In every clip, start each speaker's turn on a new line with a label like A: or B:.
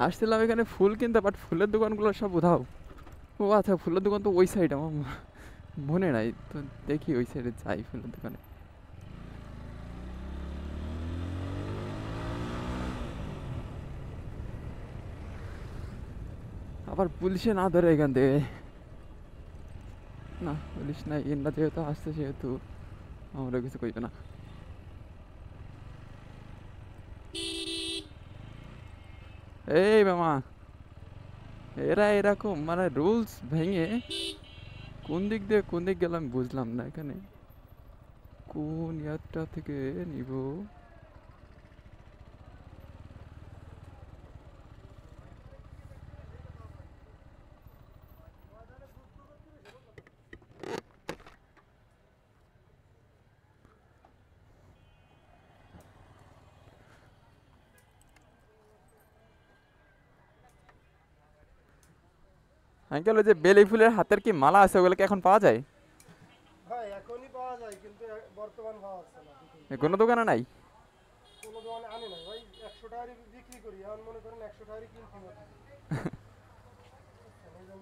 A: আসছিলাম এখানে ফুল কিনতে, বাট ফুলের দোকানগুলো সব উধাও। ও আচ্ছা, ফুলের দোকান তো ওই সাইড, আমার মনে নাই তো। দেখি ওই সাইডে যাই ফুলের দোকানে। আবার পুলিশে না ধরে এখান থেকে। না, পুলিশ নাই, এনরা যেহেতু আসছে সেহেতু আমরা কিছু কইবে না। এই মামা, এরা এরকম মানে রুলস ভেঙে কোন দিক দিয়ে কোন দিক গেলাম বুঝলাম না এখানে। কোন ইয়ারটা থেকে নিব? আঙ্কেল, ওই যে বেলি ফুলের হাতের কি মালা আছে, ওগুলো কি এখন পাওয়া যায়?
B: ভাই এখনই পাওয়া যায় কিন্তু বর্তমান পাওয়া যাচ্ছে না দুটোই।
A: কোনো দোকানে নাই?
B: কোনো দোকানে আনি নাই ভাই, 100 টাকারই বিক্রি করি, এখন মনে করেন 100 টাকারই কিনতে হবে।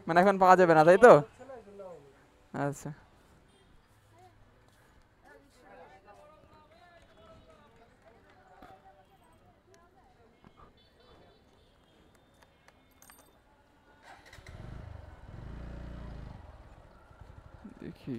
A: মানে এখন পাওয়া যাবে না, তাই তো?
B: পাওয়া যাচ্ছে না এই জন্য আনি।
A: আচ্ছা, দেখি।